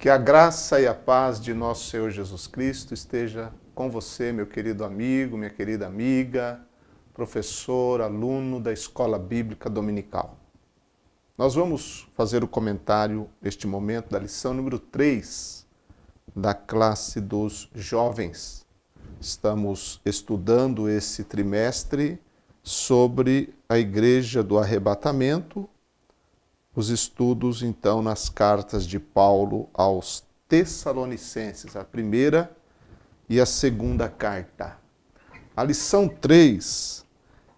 Que a graça e a paz de nosso Senhor Jesus Cristo esteja com você, meu querido amigo, minha querida amiga, professor, aluno da Escola Bíblica Dominical. Nós vamos fazer o comentário neste momento da lição número 3 da classe dos jovens. Estamos estudando esse trimestre sobre a Igreja do Arrebatamento, os estudos, então, nas cartas de Paulo aos Tessalonicenses, a primeira e a segunda carta. A lição 3,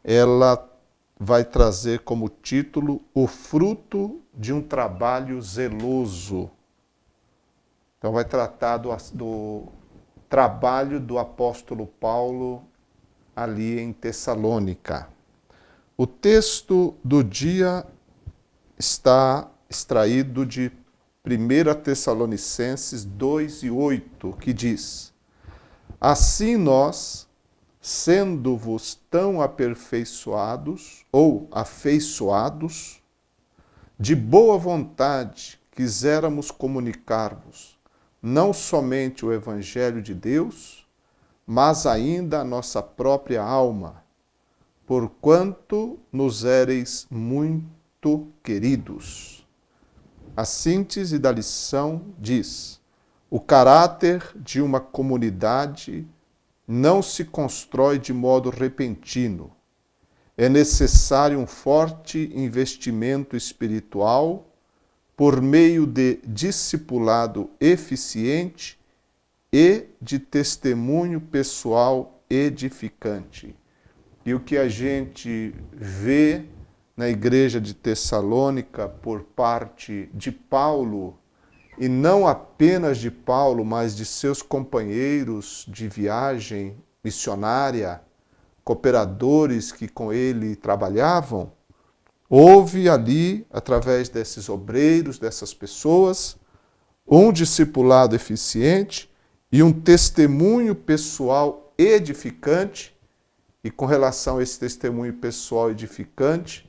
ela vai trazer como título o fruto de um trabalho zeloso. Então, vai tratar do trabalho do apóstolo Paulo ali em Tessalônica. O texto do dia está extraído de 1 Tessalonicenses 2:8, que diz: Assim nós, sendo-vos tão aperfeiçoados ou afeiçoados, de boa vontade quiséramos comunicar-vos não somente o Evangelho de Deus, mas ainda a nossa própria alma, porquanto nos éreis muito queridos. A síntese da lição diz: o caráter de uma comunidade não se constrói de modo repentino. É necessário um forte investimento espiritual por meio de discipulado eficiente e de testemunho pessoal edificante. E o que a gente vê na igreja de Tessalônica por parte de Paulo, e não apenas de Paulo, mas de seus companheiros de viagem missionária, cooperadores que com ele trabalhavam, houve ali, através desses obreiros, dessas pessoas, um discipulado eficiente e um testemunho pessoal edificante. E com relação a esse testemunho pessoal edificante,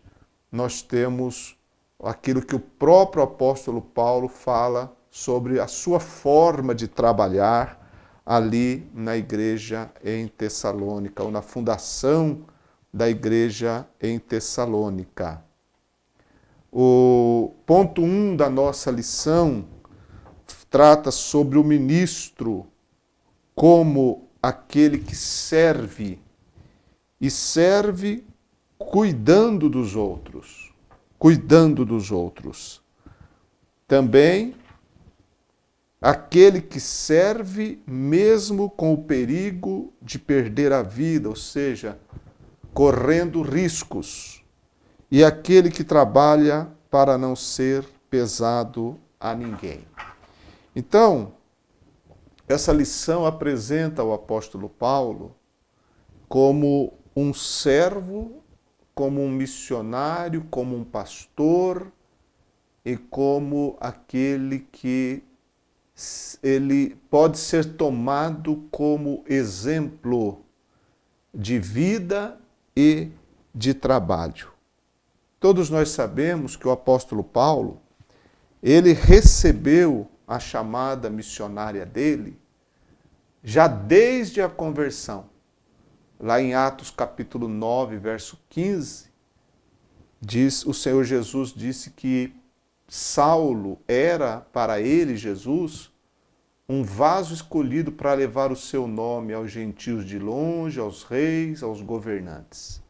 nós temos aquilo que o próprio apóstolo Paulo fala sobre a sua forma de trabalhar ali na igreja em Tessalônica, ou na fundação da igreja em Tessalônica. O ponto 1 da nossa lição trata sobre o ministro como aquele que serve, e serve cuidando dos outros, cuidando dos outros. Também aquele que serve mesmo com o perigo de perder a vida, ou seja, correndo riscos. E aquele que trabalha para não ser pesado a ninguém. Então, essa lição apresenta o apóstolo Paulo como um servo, como um missionário, como um pastor e como aquele que ele pode ser tomado como exemplo de vida e de trabalho. Todos nós sabemos que o apóstolo Paulo, ele recebeu a chamada missionária dele já desde a conversão. Lá em Atos capítulo 9, verso 15, o Senhor Jesus disse que Saulo era para ele, Jesus, um vaso escolhido para levar o seu nome aos gentios de longe, aos reis, aos governantes.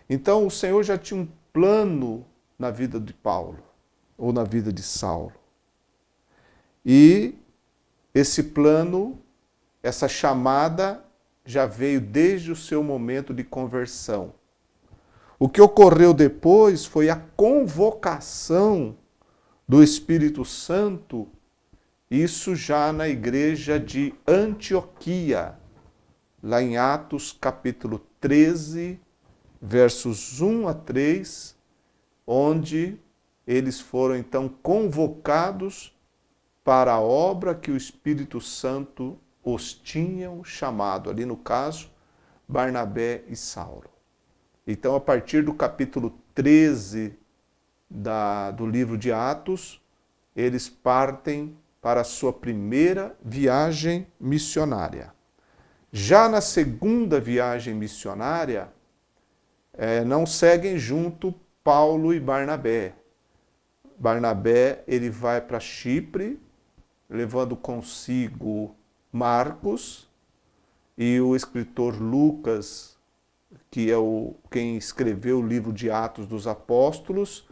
Então o Senhor já tinha um plano na vida de Paulo, ou na vida de Saulo. E esse plano, essa chamada, já veio desde o seu momento de conversão. O que ocorreu depois foi a convocação do Espírito Santo, isso já na igreja de Antioquia, lá em Atos capítulo 13, versos 1 a 3, onde eles foram então convocados para a obra que o Espírito Santo os tinham chamado, ali no caso, Barnabé e Saulo. Então, a partir do capítulo 13 do livro de Atos, eles partem para a sua primeira viagem missionária. Já na segunda viagem missionária, não seguem junto Paulo e Barnabé. Barnabé ele vai para Chipre, levando consigo Marcos, e o escritor Lucas, que é quem escreveu o livro de Atos dos Apóstolos,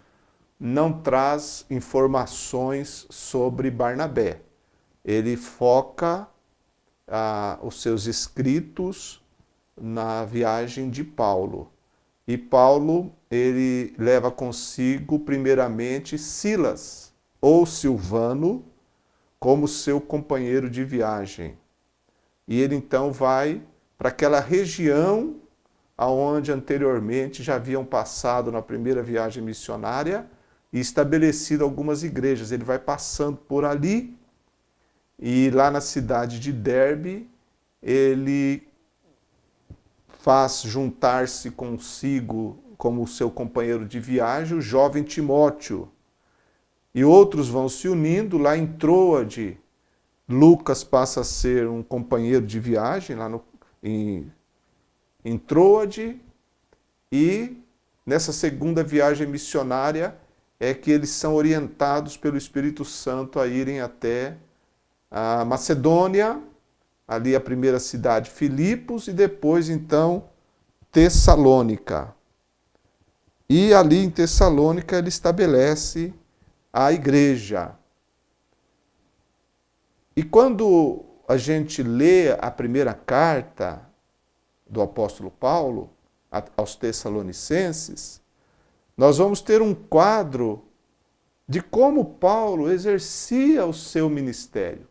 não traz informações sobre Barnabé. Ele foca os seus escritos na viagem de Paulo. E Paulo, ele leva consigo primeiramente Silas, ou Silvano, como seu companheiro de viagem. E ele então vai para aquela região aonde anteriormente já haviam passado na primeira viagem missionária e estabelecido algumas igrejas. Ele vai passando por ali e lá na cidade de Derbe ele faz juntar-se consigo como seu companheiro de viagem o jovem Timóteo. E outros vão se unindo lá em Troade. Lucas passa a ser um companheiro de viagem lá em Troade, e nessa segunda viagem missionária é que eles são orientados pelo Espírito Santo a irem até a Macedônia, ali a primeira cidade, Filipos, e depois então Tessalônica. E ali em Tessalônica ele estabelece a igreja. E quando a gente lê a primeira carta do apóstolo Paulo aos Tessalonicenses, nós vamos ter um quadro de como Paulo exercia o seu ministério,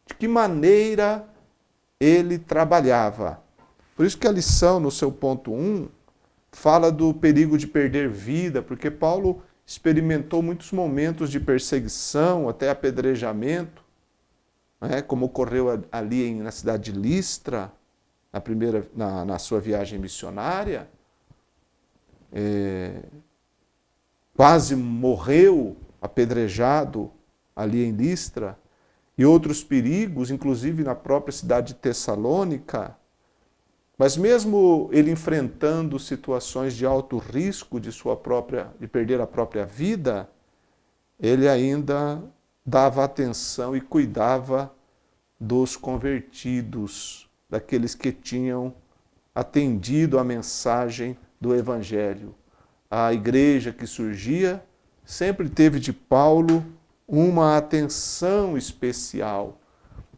de que maneira ele trabalhava. Por isso que a lição, no seu ponto 1, fala do perigo de perder vida, porque Paulo experimentou muitos momentos de perseguição, até apedrejamento, como ocorreu ali na cidade de Listra, na sua viagem missionária. Quase morreu apedrejado ali em Listra, e outros perigos, inclusive na própria cidade de Tessalônica. Mas mesmo ele enfrentando situações de alto risco de perder a própria vida, ele ainda dava atenção e cuidava dos convertidos, daqueles que tinham atendido à mensagem do Evangelho. A igreja que surgia sempre teve de Paulo uma atenção especial.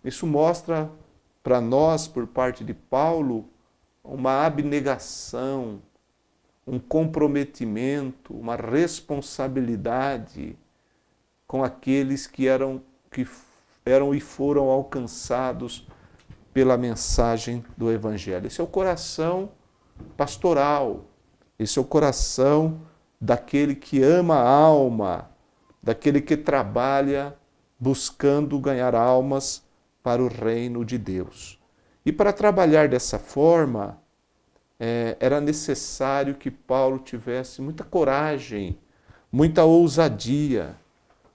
Isso mostra para nós, por parte de Paulo, uma abnegação, um comprometimento, uma responsabilidade com aqueles que eram e foram alcançados pela mensagem do Evangelho. Esse é o coração pastoral, esse é o coração daquele que ama a alma, daquele que trabalha buscando ganhar almas para o reino de Deus. E para trabalhar dessa forma, era necessário que Paulo tivesse muita coragem, muita ousadia.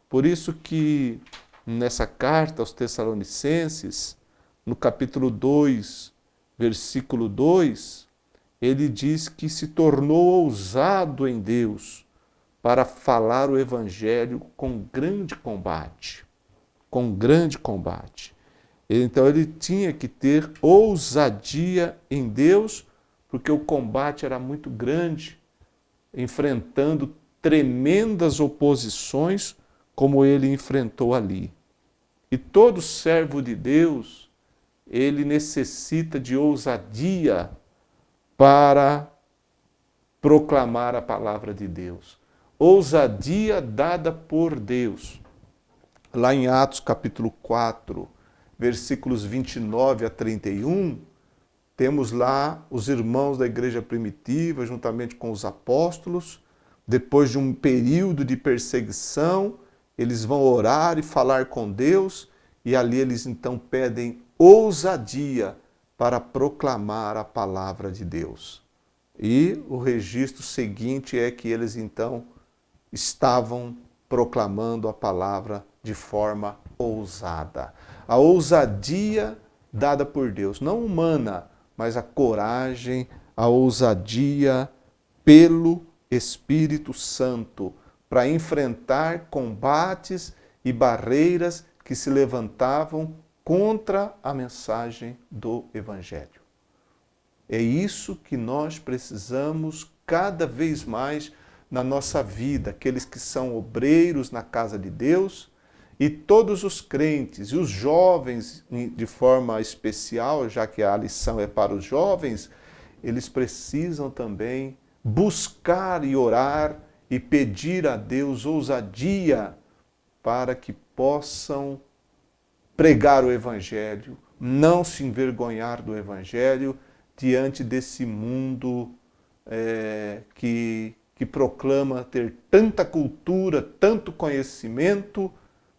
Por isso que nessa carta aos Tessalonicenses, no capítulo 2, versículo 2, ele diz que se tornou ousado em Deus para falar o Evangelho com grande combate. Com grande combate. Então ele tinha que ter ousadia em Deus, porque o combate era muito grande, enfrentando tremendas oposições como ele enfrentou ali. E todo servo de Deus, ele necessita de ousadia para proclamar a palavra de Deus. Ousadia dada por Deus. Lá em Atos capítulo 4, versículos 29 a 31, temos lá os irmãos da igreja primitiva, juntamente com os apóstolos. Depois de um período de perseguição, eles vão orar e falar com Deus, e ali eles então pedem ousadia para proclamar a palavra de Deus. E o registro seguinte é que eles então estavam proclamando a palavra de forma ousada. A ousadia dada por Deus, não humana, mas a coragem, a ousadia pelo Espírito Santo para enfrentar combates e barreiras que se levantavam contra a mensagem do Evangelho. É isso que nós precisamos cada vez mais na nossa vida, aqueles que são obreiros na casa de Deus e todos os crentes e os jovens de forma especial, já que a lição é para os jovens, eles precisam também buscar e orar e pedir a Deus ousadia para que possam pregar o Evangelho, não se envergonhar do Evangelho diante desse mundo que proclama ter tanta cultura, tanto conhecimento,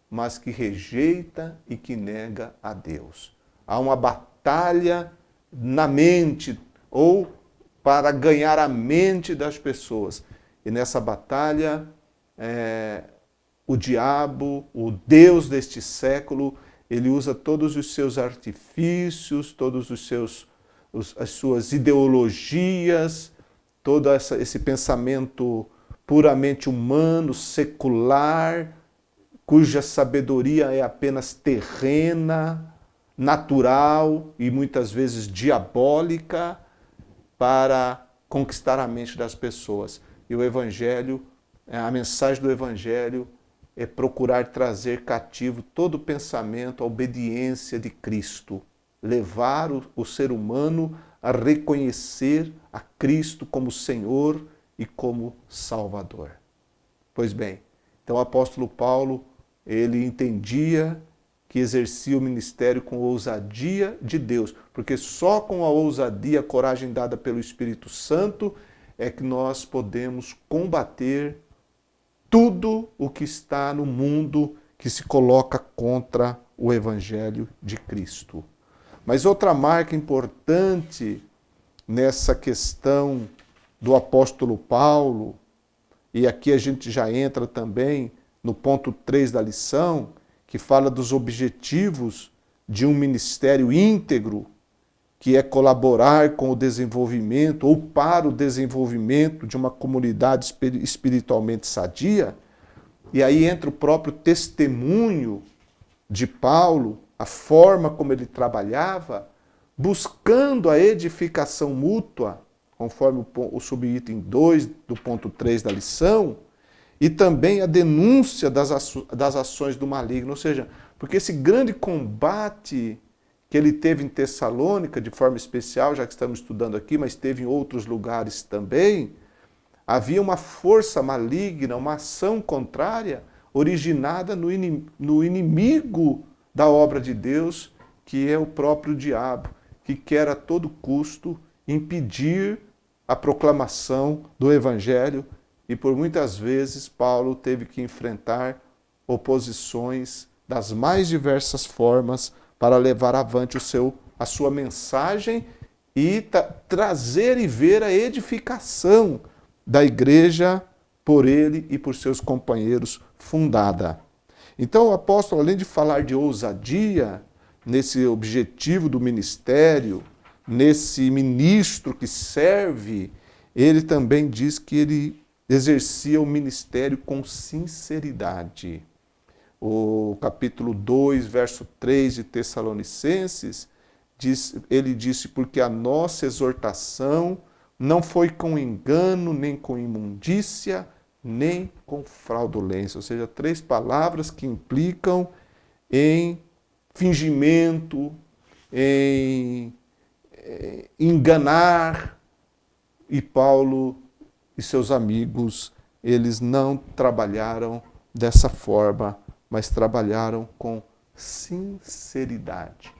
mas que rejeita e que nega a Deus. Há uma batalha na mente ou para ganhar a mente das pessoas. E nessa batalha, o diabo, o Deus deste século, ele usa todos os seus artifícios, as suas ideologias, todo esse pensamento puramente humano, secular, cuja sabedoria é apenas terrena, natural e muitas vezes diabólica, para conquistar a mente das pessoas. E o Evangelho, a mensagem do Evangelho é procurar trazer cativo todo o pensamento à obediência de Cristo, levar o ser humano a reconhecer a Cristo como Senhor e como Salvador. Pois bem, então o apóstolo Paulo, ele entendia que exercia o ministério com ousadia de Deus, porque só com a ousadia, a coragem dada pelo Espírito Santo é que nós podemos combater tudo o que está no mundo que se coloca contra o Evangelho de Cristo. Mas outra marca importante nessa questão do apóstolo Paulo, e aqui a gente já entra também no ponto 3 da lição, que fala dos objetivos de um ministério íntegro, que é colaborar com o desenvolvimento ou para o desenvolvimento de uma comunidade espiritualmente sadia. E aí entra o próprio testemunho de Paulo, a forma como ele trabalhava, buscando a edificação mútua, conforme o subitem 2 do ponto 3 da lição, e também a denúncia das ações do maligno. Ou seja, porque esse grande combate que ele teve em Tessalônica, de forma especial, já que estamos estudando aqui, mas teve em outros lugares também, havia uma força maligna, uma ação contrária, originada no inimigo da obra de Deus, que é o próprio diabo, que quer a todo custo impedir a proclamação do Evangelho. E por muitas vezes Paulo teve que enfrentar oposições das mais diversas formas para levar avante a sua mensagem e trazer e ver a edificação da igreja por ele e por seus companheiros fundada. Então o apóstolo, além de falar de ousadia, nesse objetivo do ministério, nesse ministro que serve, ele também diz que ele exercia o ministério com sinceridade. O capítulo 2, verso 3 de Tessalonicenses, ele disse, porque a nossa exortação não foi com engano, nem com imundícia, nem com fraudulência. Ou seja, 3 palavras que implicam em fingimento, em enganar. E Paulo e seus amigos, eles não trabalharam dessa forma, mas trabalharam com sinceridade,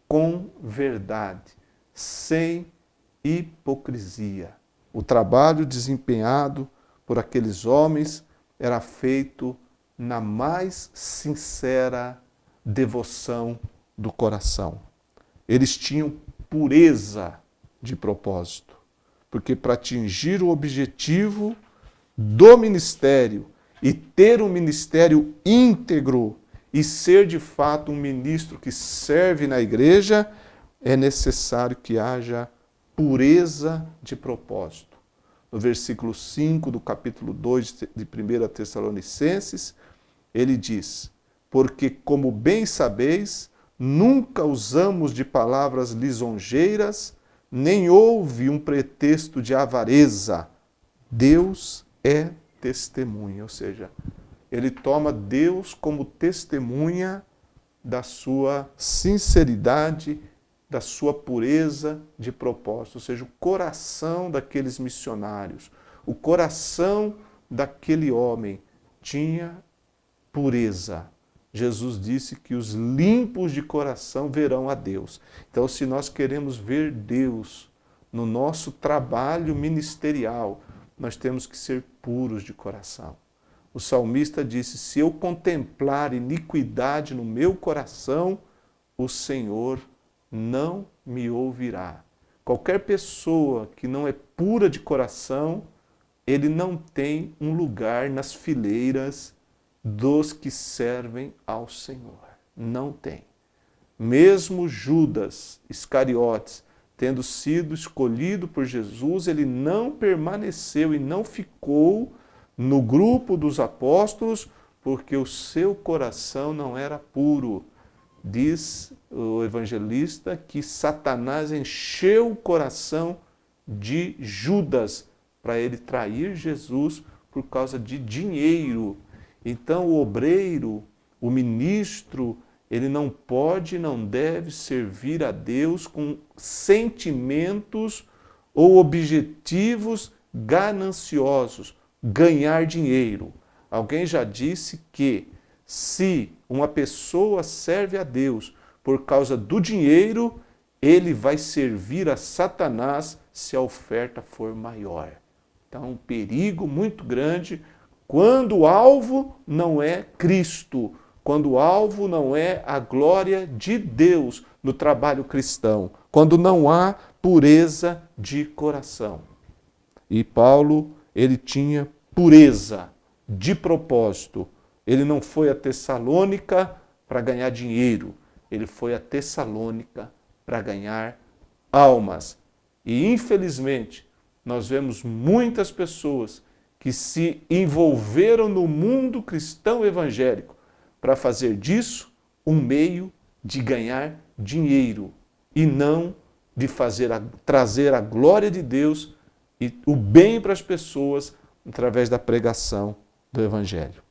com verdade, sem hipocrisia. O trabalho desempenhado por aqueles homens era feito na mais sincera devoção do coração. Eles tinham pureza de propósito, porque para atingir o objetivo do ministério e ter um ministério íntegro e ser de fato um ministro que serve na igreja, é necessário que haja pureza de propósito. No versículo 5 do capítulo 2 de 1 Tessalonicenses, ele diz: porque, como bem sabeis, nunca usamos de palavras lisonjeiras, nem houve um pretexto de avareza. Deus é testemunha, ou seja, ele toma Deus como testemunha da sua sinceridade, da sua pureza de propósito, ou seja, o coração daqueles missionários, o coração daquele homem tinha pureza. Jesus disse que os limpos de coração verão a Deus. Então, se nós queremos ver Deus no nosso trabalho ministerial, nós temos que ser puros de coração. O salmista disse: se eu contemplar iniquidade no meu coração, o Senhor não me ouvirá. Qualquer pessoa que não é pura de coração, ele não tem um lugar nas fileiras dos que servem ao Senhor. Não tem. Mesmo Judas Iscariotes, tendo sido escolhido por Jesus, ele não permaneceu e não ficou no grupo dos apóstolos, porque o seu coração não era puro. Diz o evangelista que Satanás encheu o coração de Judas para ele trair Jesus por causa de dinheiro. Então o obreiro, o ministro, ele não pode e não deve servir a Deus com sentimentos ou objetivos gananciosos, ganhar dinheiro. Alguém já disse que se uma pessoa serve a Deus por causa do dinheiro, ele vai servir a Satanás se a oferta for maior. Então, um perigo muito grande quando o alvo não é Cristo, quando o alvo não é a glória de Deus no trabalho cristão, quando não há pureza de coração. E Paulo, ele tinha pureza de propósito. Ele não foi a Tessalônica para ganhar dinheiro, ele foi a Tessalônica para ganhar almas. E infelizmente, nós vemos muitas pessoas que se envolveram no mundo cristão evangélico para fazer disso um meio de ganhar dinheiro e não de trazer a glória de Deus e o bem para as pessoas através da pregação do Evangelho.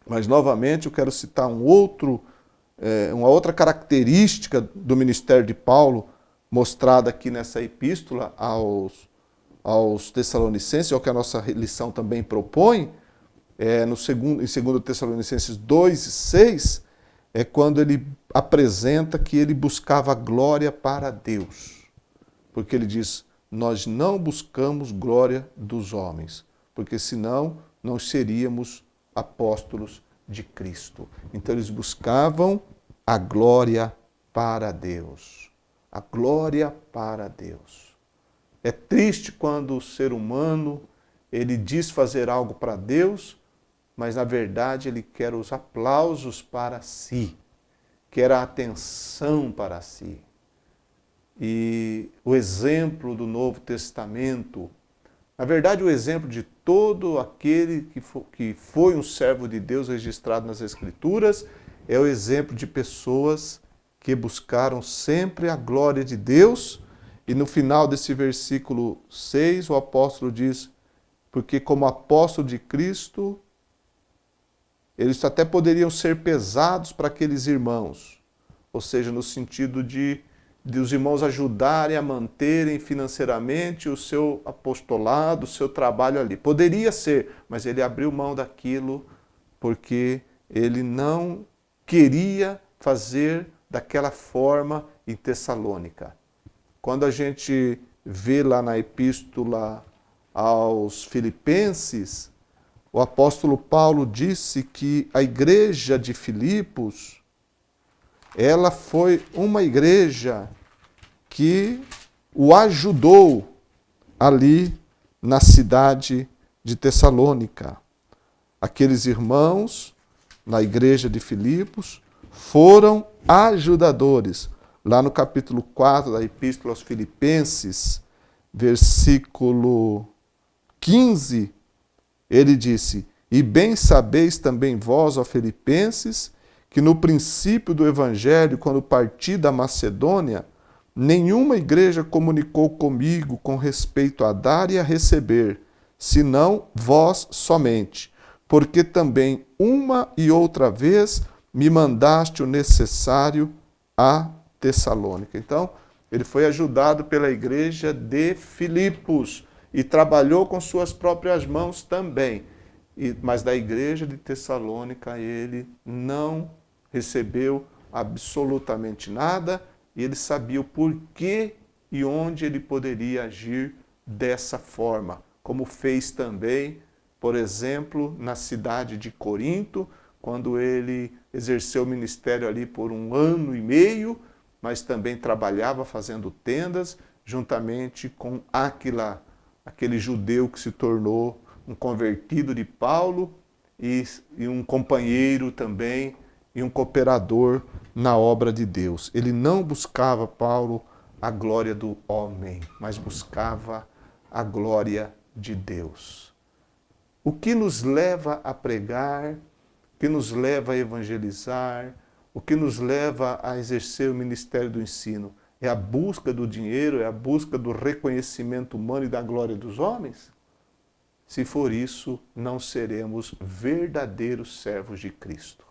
Mas, novamente, eu quero citar uma outra característica do ministério de Paulo, mostrada aqui nessa epístola aos Tessalonicenses, é o que a nossa lição também propõe, em 2 Tessalonicenses 2:6, é quando ele apresenta que ele buscava glória para Deus. Porque ele diz: nós não buscamos glória dos homens, porque senão não seríamos apóstolos de Cristo. Então eles buscavam a glória para Deus. A glória para Deus. É triste quando o ser humano, ele diz fazer algo para Deus, mas na verdade ele quer os aplausos para si, quer a atenção para si. E o exemplo do Novo Testamento, na verdade o exemplo de todo aquele que foi um servo de Deus registrado nas Escrituras, é o exemplo de pessoas que buscaram sempre a glória de Deus. E no final desse versículo 6, o apóstolo diz: porque como apóstolo de Cristo, eles até poderiam ser pesados para aqueles irmãos, ou seja, no sentido de os irmãos ajudarem a manterem financeiramente o seu apostolado, o seu trabalho ali. Poderia ser, mas ele abriu mão daquilo porque ele não queria fazer daquela forma em Tessalônica. Quando a gente vê lá na epístola aos Filipenses, o apóstolo Paulo disse que a igreja de Filipos, ela foi uma igreja que o ajudou ali na cidade de Tessalônica. Aqueles irmãos na igreja de Filipos foram ajudadores. Lá no capítulo 4 da Epístola aos Filipenses, versículo 15, ele disse: E bem sabeis também vós, ó Filipenses, que no princípio do Evangelho, quando parti da Macedônia, nenhuma igreja comunicou comigo com respeito a dar e a receber, senão vós somente, porque também uma e outra vez me mandaste o necessário a Tessalônica. Então, ele foi ajudado pela igreja de Filipos e trabalhou com suas próprias mãos também. Mas da igreja de Tessalônica ele não recebeu absolutamente nada e ele sabia o porquê e onde ele poderia agir dessa forma, como fez também, por exemplo, na cidade de Corinto, quando ele exerceu o ministério ali por 1 ano e meio, mas também trabalhava fazendo tendas, juntamente com Áquila, aquele judeu que se tornou um convertido de Paulo e um companheiro também e um cooperador na obra de Deus. Ele não buscava, Paulo, a glória do homem, mas buscava a glória de Deus. O que nos leva a pregar, o que nos leva a evangelizar, o que nos leva a exercer o ministério do ensino? É a busca do dinheiro, é a busca do reconhecimento humano e da glória dos homens? Se for isso, não seremos verdadeiros servos de Cristo.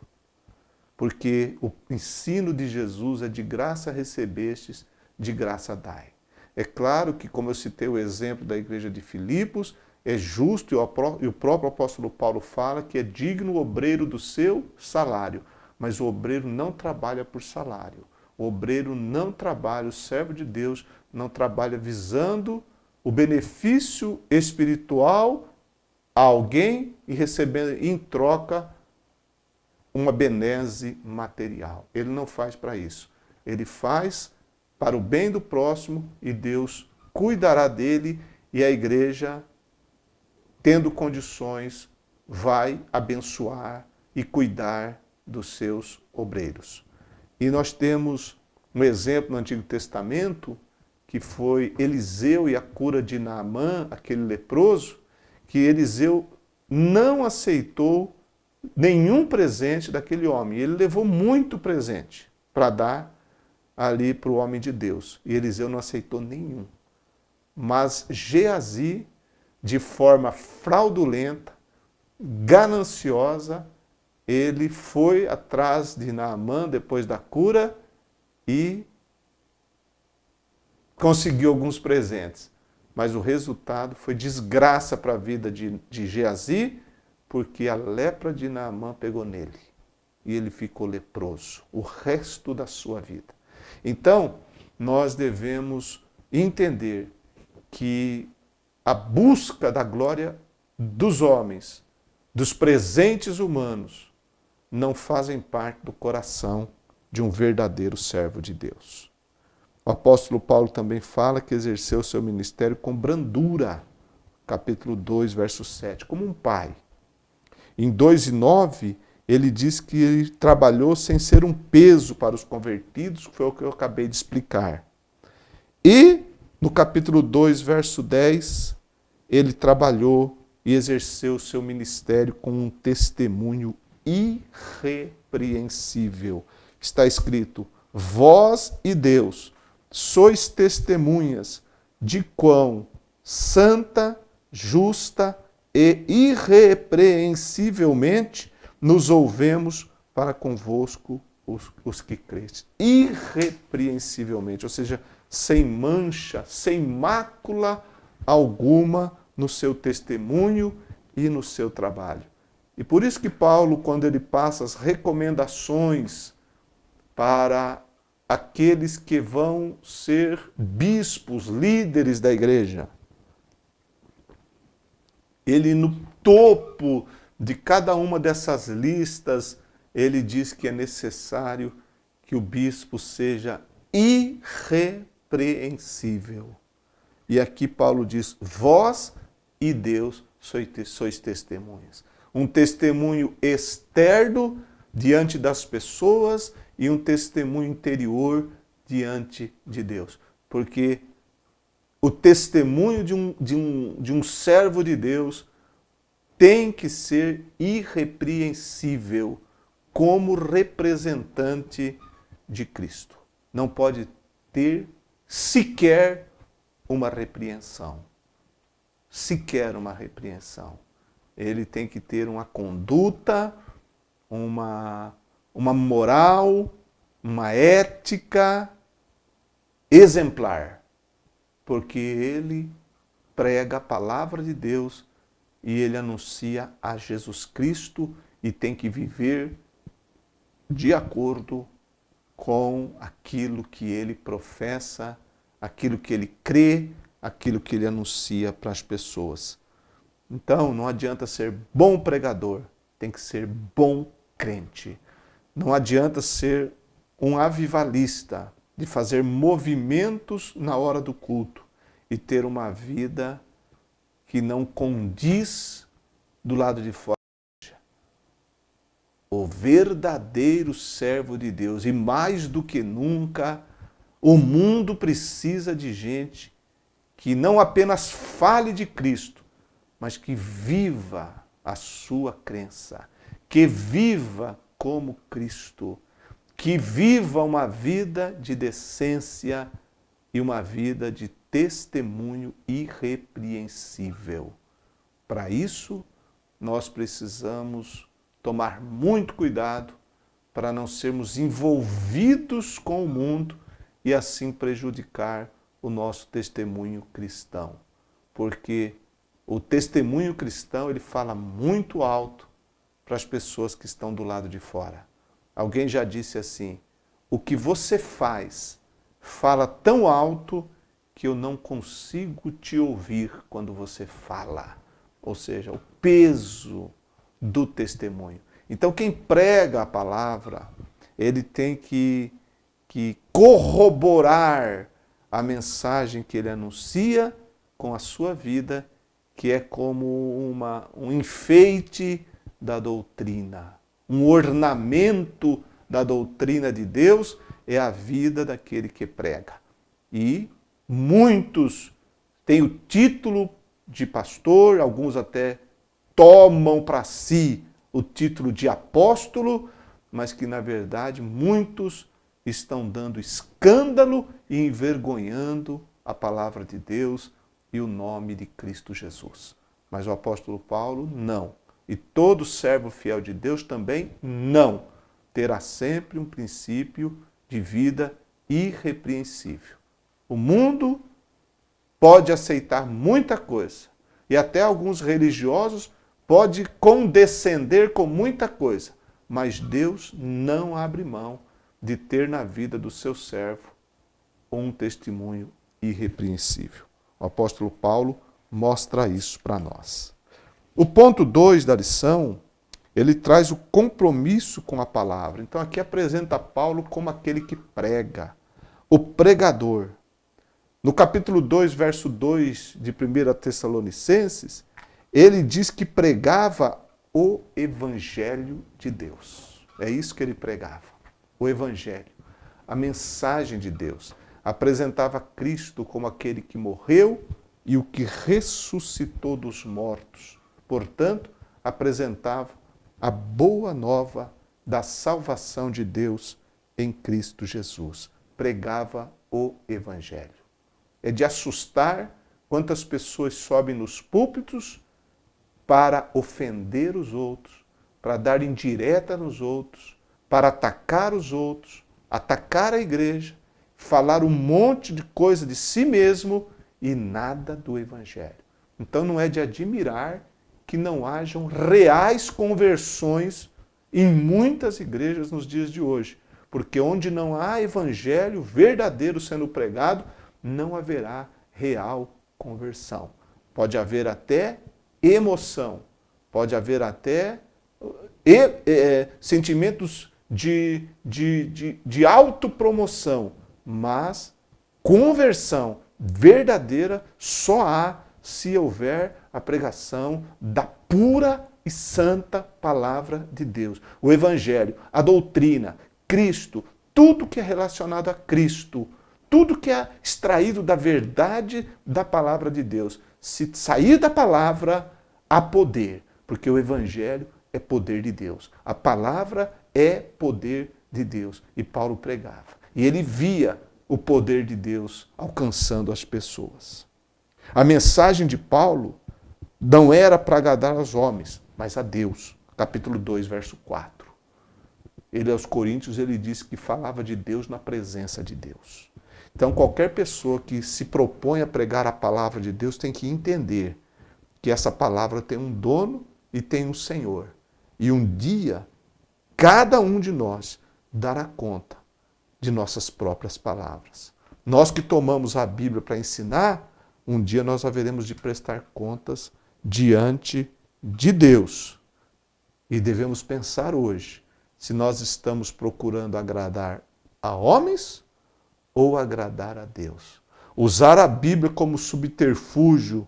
Porque o ensino de Jesus é de graça recebestes, de graça dai. É claro que, como eu citei o exemplo da igreja de Filipos, é justo, e o próprio apóstolo Paulo fala que é digno o obreiro do seu salário. Mas o obreiro não trabalha por salário. O obreiro não trabalha, o servo de Deus não trabalha visando o benefício espiritual a alguém e recebendo em troca uma benese material. Ele não faz para isso. Ele faz para o bem do próximo e Deus cuidará dele e a igreja, tendo condições, vai abençoar e cuidar dos seus obreiros. E nós temos um exemplo no Antigo Testamento, que foi Eliseu e a cura de Naamã, aquele leproso, que Eliseu não aceitou nenhum presente daquele homem. Ele levou muito presente para dar ali para o homem de Deus. E Eliseu não aceitou nenhum. Mas Geazi, de forma fraudulenta, gananciosa, ele foi atrás de Naamã depois da cura e conseguiu alguns presentes. Mas o resultado foi desgraça para a vida de Geazi, porque a lepra de Naamã pegou nele. E ele ficou leproso o resto da sua vida. Então, nós devemos entender que a busca da glória dos homens, dos presentes humanos, não fazem parte do coração de um verdadeiro servo de Deus. O apóstolo Paulo também fala que exerceu seu ministério com brandura, capítulo 2, verso 7, como um pai. Em 2:9, ele diz que ele trabalhou sem ser um peso para os convertidos, que foi o que eu acabei de explicar. E no capítulo 2, verso 10, ele trabalhou e exerceu seu ministério com um testemunho irrepreensível. Está escrito: vós e Deus sois testemunhas de quão santa, justa e irrepreensivelmente nos ouvemos para convosco os que crescem. Irrepreensivelmente, ou seja, sem mancha, sem mácula alguma no seu testemunho e no seu trabalho. E por isso que Paulo, quando ele passa as recomendações para aqueles que vão ser bispos, líderes da igreja, ele no topo de cada uma dessas listas, ele diz que é necessário que o bispo seja irrepreensível. E aqui Paulo diz: vós e Deus sois testemunhas. Um testemunho externo diante das pessoas e um testemunho interior diante de Deus. Porque o testemunho de um servo de Deus tem que ser irrepreensível como representante de Cristo. Não pode ter sequer uma repreensão. Sequer uma repreensão. Ele tem que ter uma conduta, uma moral, uma ética exemplar. Porque ele prega a palavra de Deus e ele anuncia a Jesus Cristo e tem que viver de acordo com aquilo que ele professa, aquilo que ele crê, aquilo que ele anuncia para as pessoas. Então, não adianta ser bom pregador, tem que ser bom crente. Não adianta ser um avivalista, de fazer movimentos na hora do culto e ter uma vida que não condiz do lado de fora. O verdadeiro servo de Deus, e mais do que nunca, o mundo precisa de gente que não apenas fale de Cristo, mas que viva a sua crença, que viva como Cristo, que viva uma vida de decência e uma vida de testemunho irrepreensível. Para isso, nós precisamos tomar muito cuidado para não sermos envolvidos com o mundo e assim prejudicar o nosso testemunho cristão. Porque o testemunho cristão, ele fala muito alto para as pessoas que estão do lado de fora. Alguém já disse assim: o que você fala tão alto que eu não consigo te ouvir quando você fala. Ou seja, o peso do testemunho. Então, quem prega a palavra, ele tem que corroborar a mensagem que ele anuncia com a sua vida, que é como um enfeite da doutrina. Um ornamento da doutrina de Deus é a vida daquele que prega. E muitos têm o título de pastor, alguns até tomam para si o título de apóstolo, mas que na verdade muitos estão dando escândalo e envergonhando a palavra de Deus e o nome de Cristo Jesus. Mas o apóstolo Paulo não. E todo servo fiel de Deus também não. Terá sempre um princípio de vida irrepreensível. O mundo pode aceitar muita coisa. E até alguns religiosos podem condescender com muita coisa. Mas Deus não abre mão de ter na vida do seu servo um testemunho irrepreensível. O apóstolo Paulo mostra isso para nós. O ponto 2 da lição, ele traz o compromisso com a palavra. Então aqui apresenta Paulo como aquele que prega, o pregador. No capítulo 2, verso 2 de 1 Tessalonicenses, ele diz que pregava o Evangelho de Deus. É isso que ele pregava, o Evangelho, a mensagem de Deus. Apresentava Cristo como aquele que morreu e o que ressuscitou dos mortos. Portanto, apresentava a boa nova da salvação de Deus em Cristo Jesus. Pregava o Evangelho. É de assustar quantas pessoas sobem nos púlpitos para ofender os outros, para dar indireta nos outros, para atacar os outros, atacar a igreja, falar um monte de coisa de si mesmo e nada do Evangelho. Então não é de admirar que não hajam reais conversões em muitas igrejas nos dias de hoje. Porque onde não há evangelho verdadeiro sendo pregado, não haverá real conversão. Pode haver até emoção, pode haver até sentimentos de autopromoção, mas conversão verdadeira só há se houver a pregação da pura e santa palavra de Deus. O Evangelho, a doutrina, Cristo, tudo que é relacionado a Cristo, tudo que é extraído da verdade da palavra de Deus. Se sair da palavra, há poder, porque o Evangelho é poder de Deus. A palavra é poder de Deus. E Paulo pregava. E ele via o poder de Deus alcançando as pessoas. A mensagem de Paulo não era para agradar aos homens, mas a Deus. Capítulo 2, verso 4. Ele aos Coríntios, ele disse que falava de Deus na presença de Deus. Então, qualquer pessoa que se propõe a pregar a palavra de Deus tem que entender que essa palavra tem um dono e tem um Senhor. E um dia, cada um de nós dará conta de nossas próprias palavras. Nós que tomamos a Bíblia para ensinar, um dia nós haveremos de prestar contas diante de Deus. E devemos pensar hoje se nós estamos procurando agradar a homens ou agradar a Deus. Usar a Bíblia como subterfúgio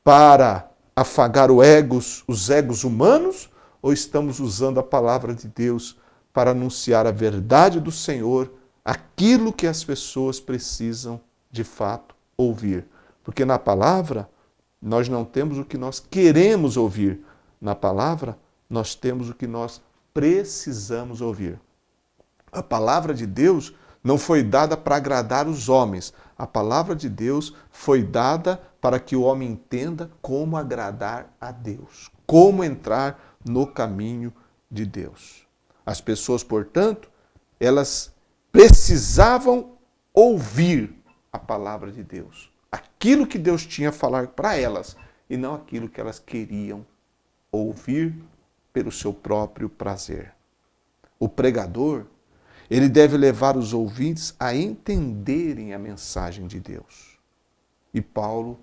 para afagar os egos humanos, ou estamos usando a palavra de Deus para anunciar a verdade do Senhor, aquilo que as pessoas precisam de fato ouvir? Porque na palavra nós não temos o que nós queremos ouvir. Na palavra nós temos o que nós precisamos ouvir. A palavra de Deus não foi dada para agradar os homens. A palavra de Deus foi dada para que o homem entenda como agradar a Deus, como entrar no caminho de Deus. As pessoas, portanto, elas precisavam ouvir a palavra de Deus, aquilo que Deus tinha a falar para elas, e não aquilo que elas queriam ouvir pelo seu próprio prazer. O pregador, ele deve levar os ouvintes a entenderem a mensagem de Deus. E Paulo,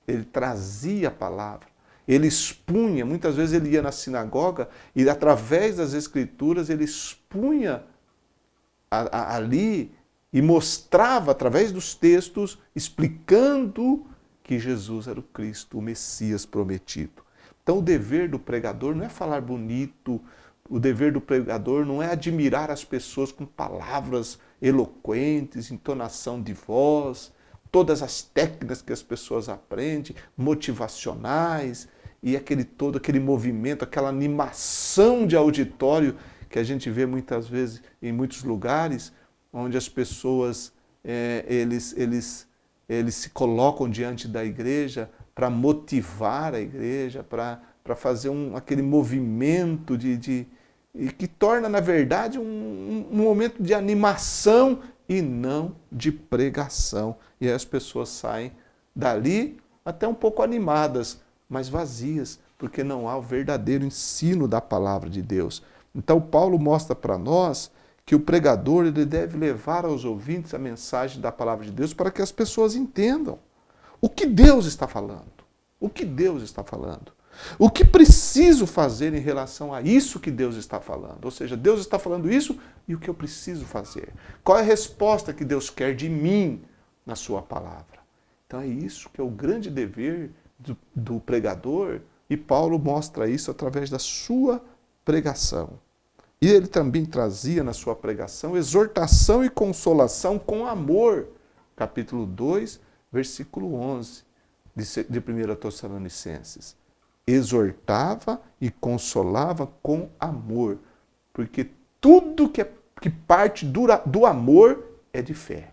ele trazia a palavra, ele expunha, muitas vezes ele ia na sinagoga e através das Escrituras ele expunha ali e mostrava através dos textos, explicando que Jesus era o Cristo, o Messias prometido. Então o dever do pregador não é falar bonito, o dever do pregador não é admirar as pessoas com palavras eloquentes, entonação de voz, todas as técnicas que as pessoas aprendem, motivacionais, e todo aquele movimento, aquela animação de auditório que a gente vê muitas vezes em muitos lugares, onde as pessoas eles se colocam diante da igreja para motivar a igreja, para fazer aquele movimento que torna, na verdade, um momento de animação e não de pregação. E aí as pessoas saem dali até um pouco animadas, mas vazias, porque não há o verdadeiro ensino da palavra de Deus. Então Paulo mostra para nós que o pregador ele deve levar aos ouvintes a mensagem da palavra de Deus para que as pessoas entendam o que Deus está falando. O que Deus está falando. O que preciso fazer em relação a isso que Deus está falando? Ou seja, Deus está falando isso e o que eu preciso fazer? Qual é a resposta que Deus quer de mim na sua palavra? Então é isso que é o grande dever do pregador, e Paulo mostra isso através da sua pregação. E ele também trazia na sua pregação exortação e consolação com amor. Capítulo 2, versículo 11 de 1 Tessalonicenses. Exortava e consolava com amor, porque tudo que parte do amor é de fé.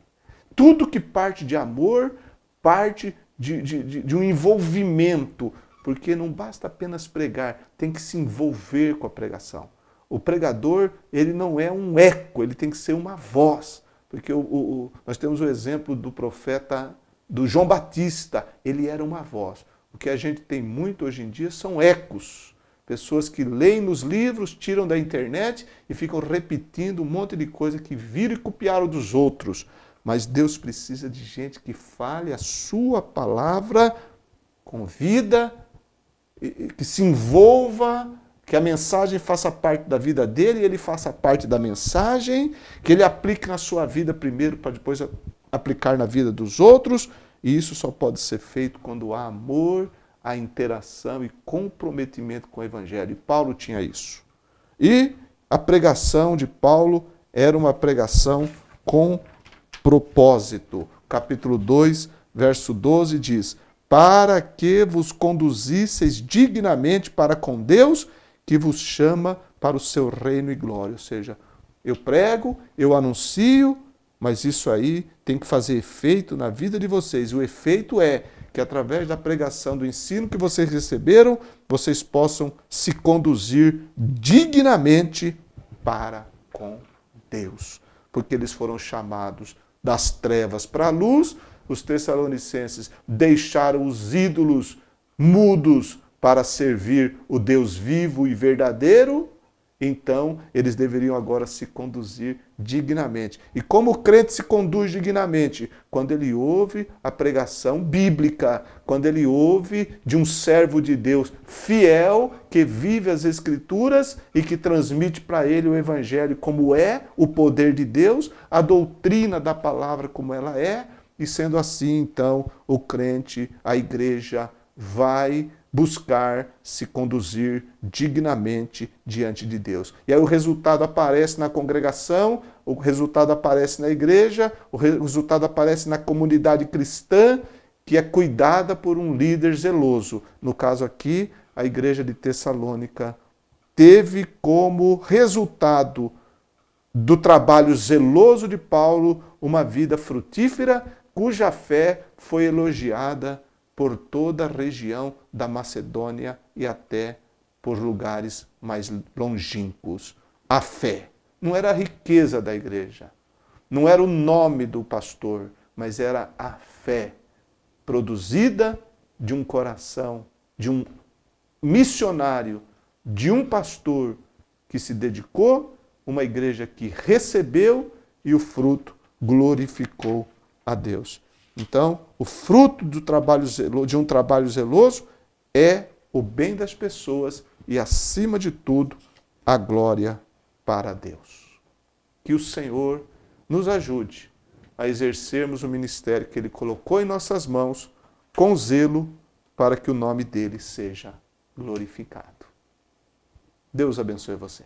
Tudo que parte de amor parte de um envolvimento, porque não basta apenas pregar, tem que se envolver com a pregação. O pregador, ele não é um eco, ele tem que ser uma voz, porque nós temos o exemplo do profeta, do João Batista, ele era uma voz. O que a gente tem muito hoje em dia são ecos. Pessoas que leem nos livros, tiram da internet e ficam repetindo um monte de coisa que viram e copiaram dos outros. Mas Deus precisa de gente que fale a sua palavra com vida, que se envolva, que a mensagem faça parte da vida dele e ele faça parte da mensagem, que ele aplique na sua vida primeiro para depois aplicar na vida dos outros. E isso só pode ser feito quando há amor, a interação e comprometimento com o Evangelho. E Paulo tinha isso. E a pregação de Paulo era uma pregação com propósito. Capítulo 2, verso 12 diz: para que vos conduzisseis dignamente para com Deus, que vos chama para o seu reino e glória. Ou seja, eu prego, eu anuncio, mas isso aí tem que fazer efeito na vida de vocês. O efeito é que através da pregação, do ensino que vocês receberam, vocês possam se conduzir dignamente para com Deus. Porque eles foram chamados das trevas para a luz. Os tessalonicenses deixaram os ídolos mudos para servir o Deus vivo e verdadeiro. Então, eles deveriam agora se conduzir dignamente. E como o crente se conduz dignamente? Quando ele ouve a pregação bíblica, quando ele ouve de um servo de Deus fiel, que vive as Escrituras e que transmite para ele o Evangelho como é, o poder de Deus, a doutrina da palavra como ela é, e sendo assim, então, o crente, a igreja, vai buscar se conduzir dignamente diante de Deus. E aí o resultado aparece na congregação, o resultado aparece na igreja, o resultado aparece na comunidade cristã, que é cuidada por um líder zeloso. No caso aqui, a igreja de Tessalônica teve como resultado do trabalho zeloso de Paulo uma vida frutífera, cuja fé foi elogiada por toda a região da Macedônia e até por lugares mais longínquos. A fé não era a riqueza da igreja, não era o nome do pastor, mas era a fé produzida de um coração, de um missionário, de um pastor que se dedicou, uma igreja que recebeu e o fruto glorificou a Deus. Então, o fruto de um trabalho zeloso é o bem das pessoas e, acima de tudo, a glória para Deus. Que o Senhor nos ajude a exercermos o ministério que Ele colocou em nossas mãos com zelo para que o nome dele seja glorificado. Deus abençoe você.